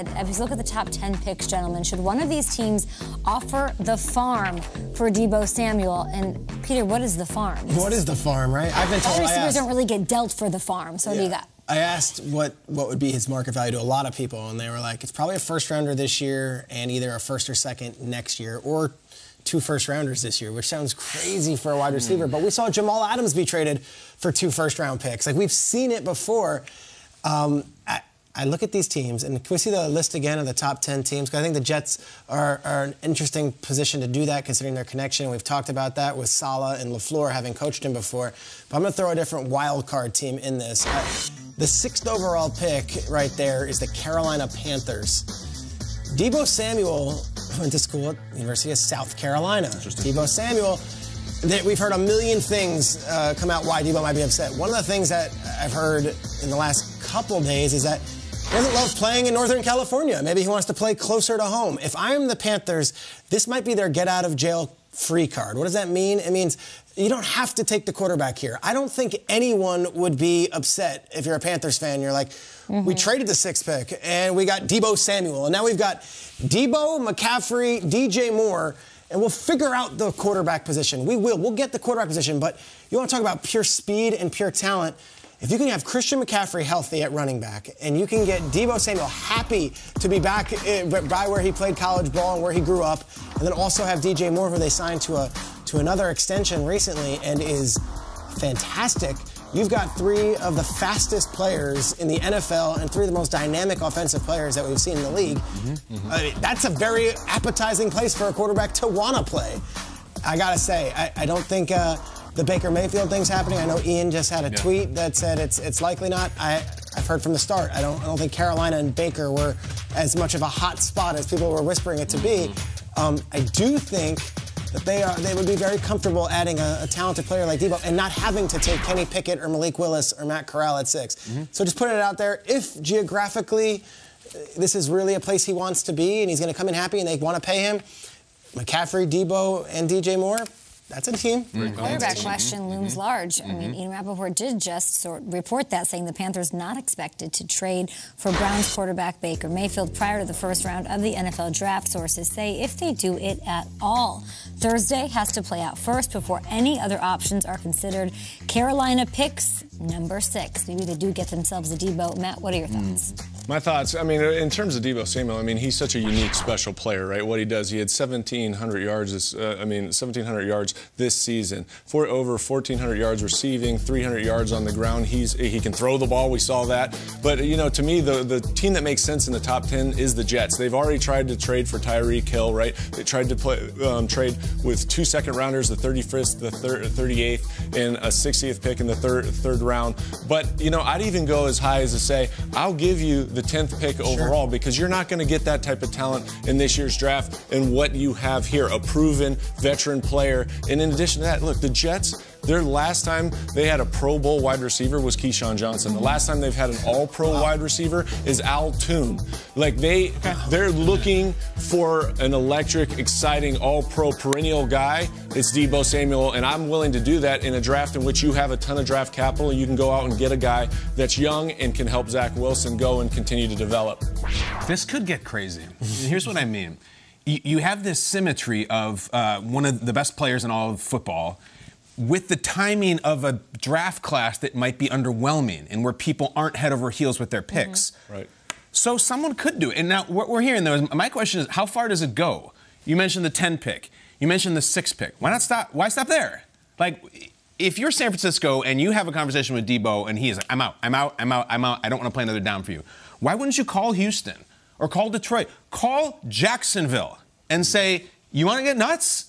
said, if you look at the top 10 picks, gentlemen, should one of these teams offer the farm for Deebo Samuel? And Peter, what is the farm? What is the farm, right? I've been told. Receivers don't really get dealt for the farm. So what do you got? I asked what would be his market value to a lot of people, and they were like, it's probably a first-rounder this year and either a first or second next year, or 2 first-rounders this year, which sounds crazy for a wide receiver. But we saw Jamal Adams be traded for 2 first-round picks. Like, we've seen it before. I look at these teams, and can we see the list again of the top 10 teams? Because I think the Jets are an interesting position to do that, considering their connection. We've talked about that with Saleh and LaFleur, having coached him before. But I'm going to throw a different wild card team in this. The 6th overall pick right there is the Carolina Panthers. Deebo Samuel went to school at the University of South Carolina. Deebo Samuel, we've heard a million things come out why Deebo might be upset. One of the things that I've heard in the last couple days is that he doesn't love playing in Northern California. Maybe he wants to play closer to home. If I'm the Panthers, this might be their get-out-of-jail-free card. What does that mean? It means you don't have to take the quarterback here. I don't think anyone would be upset if you're a Panthers fan. You're like, we traded the 6th pick, and we got Deebo Samuel. And now we've got Deebo, McCaffrey, DJ Moore, and we'll figure out the quarterback position. We will. We'll get the quarterback position. But you want to talk about pure speed and pure talent. If you can have Christian McCaffrey healthy at running back, and you can get Deebo Samuel happy to be back by where he played college ball and where he grew up, and then also have DJ Moore, who they signed to another extension recently and is fantastic, you've got 3 of the fastest players in the NFL and 3 of the most dynamic offensive players that we've seen in the league. I mean, that's a very appetizing place for a quarterback to want to play. I got to say, I don't think the Baker Mayfield thing's happening. I know Ian just had a tweet that said it's likely not. I've heard from the start. I don't think Carolina and Baker were as much of a hot spot as people were whispering it to be. I do think that they would be very comfortable adding a talented player like Deebo and not having to take Kenny Pickett or Malik Willis or Matt Corral at 6. So just putting it out there, if geographically this is really a place he wants to be and he's going to come in happy and they want to pay him, McCaffrey, Deebo, and DJ Moore, that's a team. Quarterback question looms large. I mean, Ian Rappaport did just report that, saying the Panthers not expected to trade for Browns quarterback Baker Mayfield prior to the first round of the NFL draft. Sources say if they do it at all, Thursday has to play out first before any other options are considered. Carolina picks number 6. Maybe they do get themselves a Deebo. Matt, what are your thoughts? My thoughts, I mean, in terms of Deebo Samuel, I mean, he's such a unique, special player, right? What he does, he had 1,700 yards, 1,700 yards this season. Over 1,400 yards receiving, 300 yards on the ground. He can throw the ball, we saw that. But, you know, to me, the team that makes sense in the top 10 is the Jets. They've already tried to trade for Tyreek Hill, right? They tried to trade with 2 second-rounders, the 31st, the 38th, and a 60th pick in the third round. But, you know, I'd even go as high as to say, I'll give you the 10th pick overall, because you're not going to get that type of talent in this year's draft. And what you have here, a proven veteran player. And in addition to that, look, the Jets, their last time they had a Pro Bowl wide receiver was Keyshawn Johnson. The last time they've had an All-Pro wide receiver is Al Toon. Like, they're looking for an electric, exciting, All-Pro perennial guy. It's Deebo Samuel, and I'm willing to do that in a draft in which you have a ton of draft capital. You can go out and get a guy that's young and can help Zach Wilson go and continue to develop. This could get crazy. Here's what I mean. You have this symmetry of one of the best players in all of football with the timing of a draft class that might be underwhelming and where people aren't head over heels with their picks. Right. So someone could do it. And now what we're hearing, though, is my question is, how far does it go? You mentioned the 10 pick. You mentioned the 6 pick. Why not stop? Why stop there? Like, if you're San Francisco and you have a conversation with Deebo and he is like, I'm out, I don't want to play another down for you. Why wouldn't you call Houston or call Detroit? Call Jacksonville and say, you want to get nuts?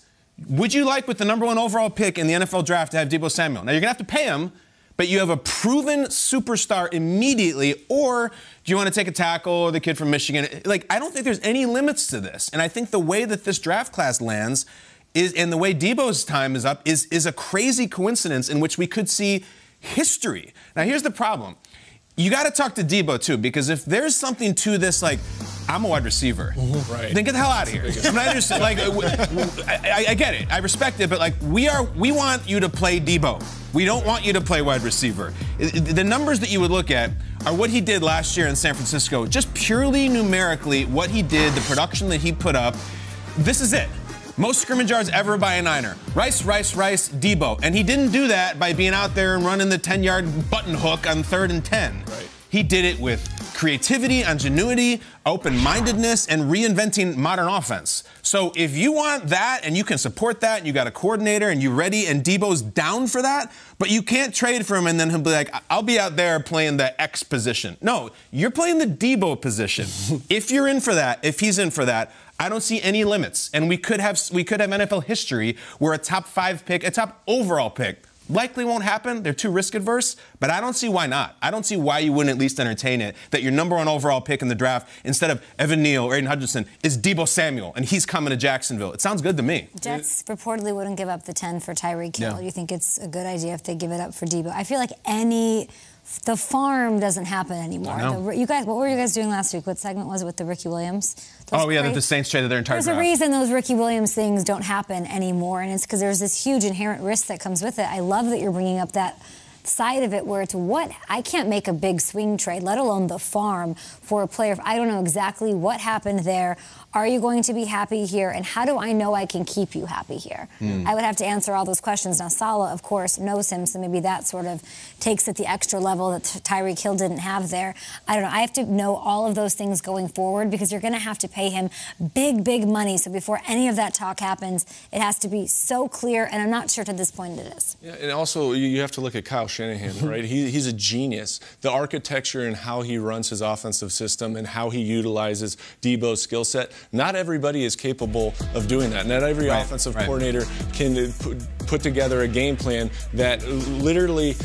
Would you like, with the #1 overall pick in the NFL draft, to have Deebo Samuel? Now, you're going to have to pay him, but you have a proven superstar immediately, or do you want to take a tackle or the kid from Michigan? Like, I don't think there's any limits to this. And I think the way that this draft class lands is, and the way Deebo's time is up, is a crazy coincidence in which we could see history. Now, here's the problem. You got to talk to Deebo, too, because if there's something to this, like, I'm a wide receiver. Right. Then get the hell out of here. I mean, I understand. Like, I get it. I respect it. But like, we want you to play Deebo. We don't want you to play wide receiver. The numbers that you would look at are what he did last year in San Francisco. Just purely numerically, what he did, the production that he put up. This is it. Most scrimmage yards ever by a Niner. Rice, Deebo. And he didn't do that by being out there and running the 10-yard button hook on 3rd and 10. Right. He did it with creativity, ingenuity, open-mindedness, and reinventing modern offense. So if you want that and you can support that and you got a coordinator and you're ready and Deebo's down for that, but you can't trade for him and then he'll be like, I'll be out there playing the X position. No, you're playing the Deebo position. If you're in for that, if he's in for that, I don't see any limits. And we could have NFL history where a top 5 pick, a top overall pick, likely won't happen. They're too risk adverse, but I don't see why not. I don't see why you wouldn't at least entertain it, that your number 1 overall pick in the draft, instead of Evan Neal or Aiden Hutchinson, is Deebo Samuel, and he's coming to Jacksonville. It sounds good to me. Jets reportedly wouldn't give up the 10 for Tyreek Hill. Yeah. You think it's a good idea if they give it up for Deebo? I feel like the farm doesn't happen anymore. What were you guys doing last week? What segment was it with the Ricky Williams? That the Saints traded their entire draft. There's a reason those Ricky Williams things don't happen anymore, and it's because there's this huge inherent risk that comes with it. I love that you're bringing up that side of it where it's I can't make a big swing trade, let alone the farm, for a player if I don't know exactly what happened there. Are you going to be happy here? And how do I know I can keep you happy here? I would have to answer all those questions. Now, Saleh, of course, knows him, so maybe that sort of takes it the extra level that Tyreek Hill didn't have there. I don't know. I have to know all of those things going forward because you're going to have to pay him big money. So before any of that talk happens, it has to be so clear, and I'm not sure to this point it is. Yeah, and also you have to look at Kyle Shanahan, right? He's a genius. The architecture and how he runs his offensive system and how he utilizes Deebo's skill set. Not everybody is capable of doing that. Not every offensive coordinator can put together a game plan that literally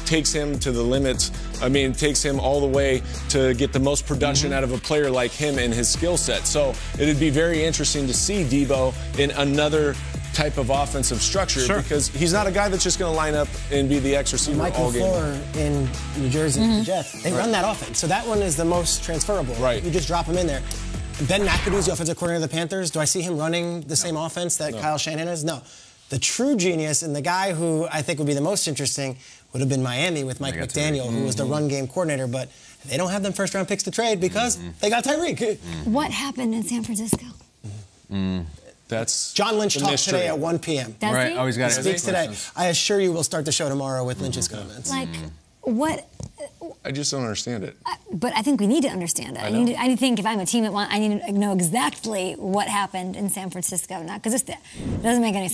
takes him to the limits. I mean, takes him all the way to get the most production out of a player like him and his skill set. So it'd be very interesting to see Deebo in another type of offensive structure because he's not a guy that's just going to line up and be the X receiver all game. Michael in New Jersey, the Jets, they run that offense. So that one is the most transferable. Right. You just drop him in there. Ben McAdoo's the offensive coordinator of the Panthers. Do I see him running the same offense that Kyle Shanahan is? No. The true genius and the guy who I think would be the most interesting would have been Miami with Mike McDaniel, who was the run game coordinator. But they don't have them first-round picks to trade because they got Tyreek. What happened in San Francisco? That's John Lynch the talked mystery. today at 1 p.m. Does he? Oh, he's got He speaks today. I assure you we'll start the show tomorrow with Lynch's comments. Like, what? I just don't understand it. But I think we need to understand it. I think if I'm a team at one, I need to know exactly what happened in San Francisco. Not because it doesn't make any sense.